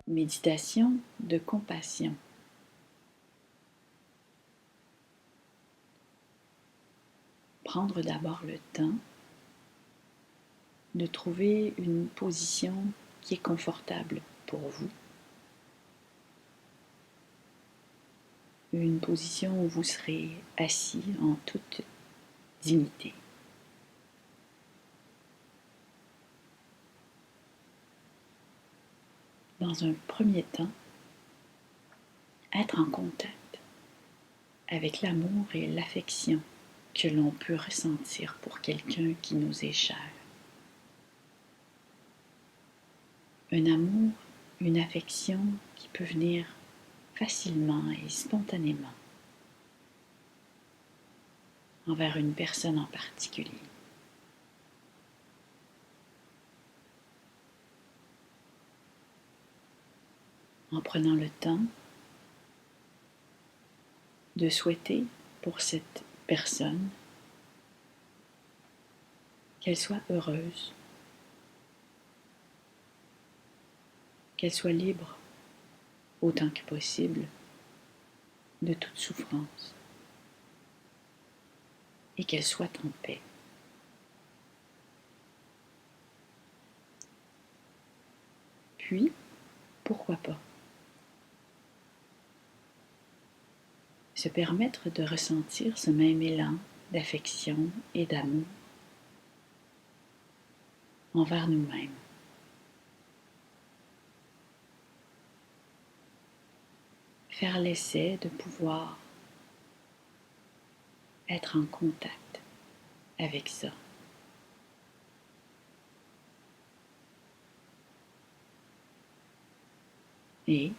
Méditation de compassion. Prendre d'abord le temps de trouver une position qui est confortable pour vous. Une position où vous serez assis en toute dignité. Dans un premier temps, être en contact avec l'amour et l'affection que l'on peut ressentir pour quelqu'un qui nous est cher. Un amour, une affection qui peut venir facilement et spontanément envers une personne en particulier. En prenant le temps de souhaiter pour cette personne qu'elle soit heureuse, qu'elle soit libre autant que possible de toute souffrance et qu'elle soit en paix. Puis, pourquoi pas, se permettre de ressentir ce même élan d'affection et d'amour envers nous-mêmes. Faire l'essai de pouvoir être en contact avec ça. Et,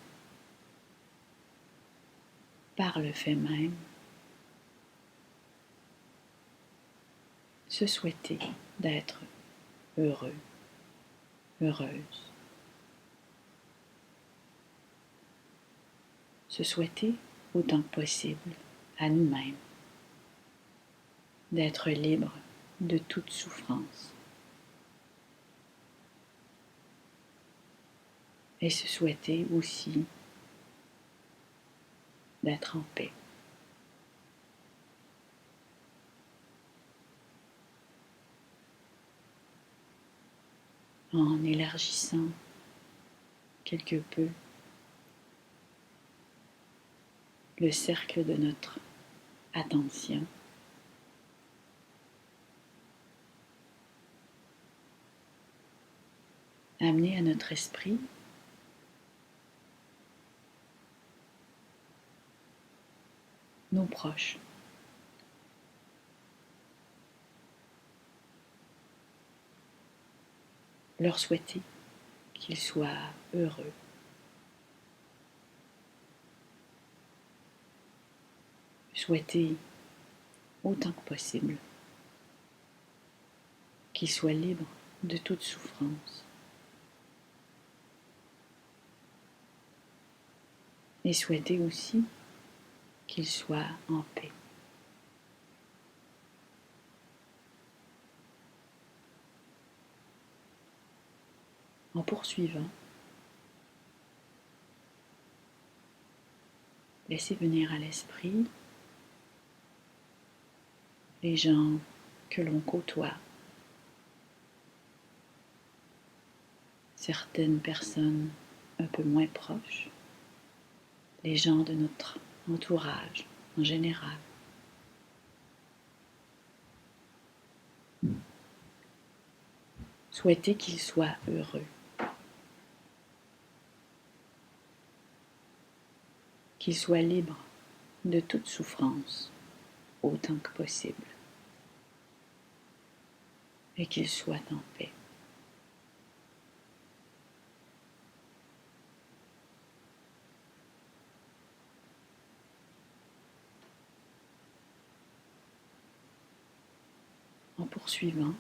par le fait même, se souhaiter d'être heureux, heureuse. Se souhaiter autant que possible à nous-mêmes d'être libre de toute souffrance. Et se souhaiter aussi d'être en paix. En élargissant quelque peu le cercle de notre attention, amener à notre esprit nos proches, leur souhaiter qu'ils soient heureux, souhaiter autant que possible qu'ils soient libres de toute souffrance et souhaiter aussi qu'ils soient en paix. En poursuivant, laissez venir à l'esprit les gens que l'on côtoie, certaines personnes un peu moins proches, les gens de notre entourage en général. Souhaitez qu'ils soient heureux, qu'ils soient libres de toute souffrance autant que possible et qu'ils soient en paix. En poursuivant,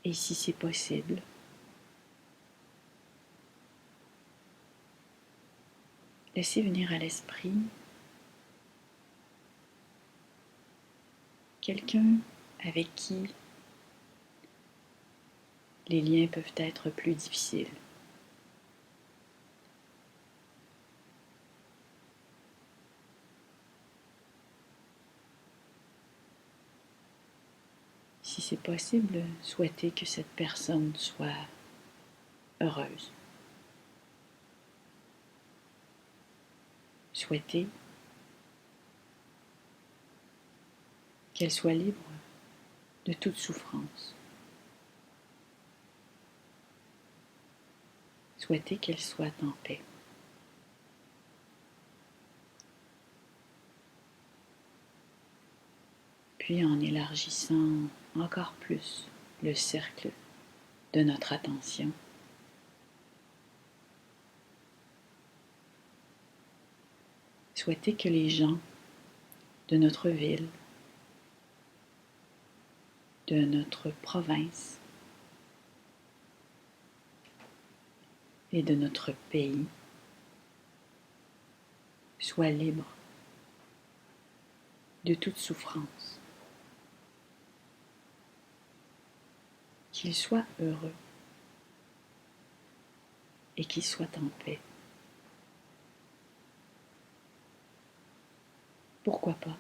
et si c'est possible, laissez venir à l'esprit quelqu'un avec qui les liens peuvent être plus difficiles. Si c'est possible, souhaitez que cette personne soit heureuse. Souhaitez qu'elle soit libre de toute souffrance. Souhaitez qu'elle soit en paix. Puis en élargissant encore plus le cercle de notre attention, souhaitez que les gens de notre ville, de notre province et de notre pays soient libres de toute souffrance, qu'ils soient heureux et qu'ils soient en paix. Pourquoi pas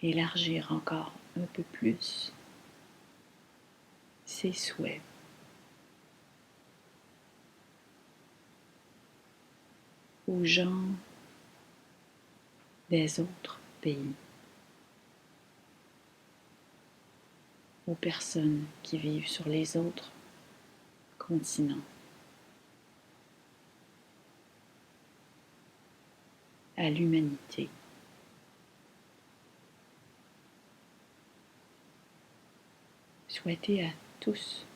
élargir encore un peu plus ses souhaits aux gens des autres pays, aux personnes qui vivent sur les autres continents, à l'humanité. Souhaitez à tous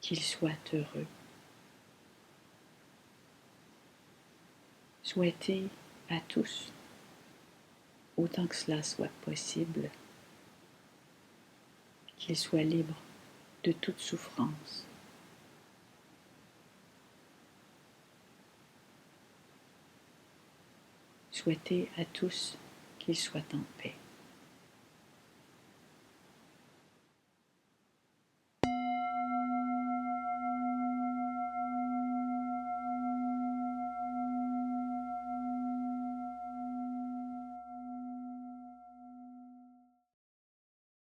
qu'ils soient heureux. Souhaitez à tous, autant que cela soit possible, qu'ils soient libres de toute souffrance. Souhaitez à tous qu'ils soient en paix.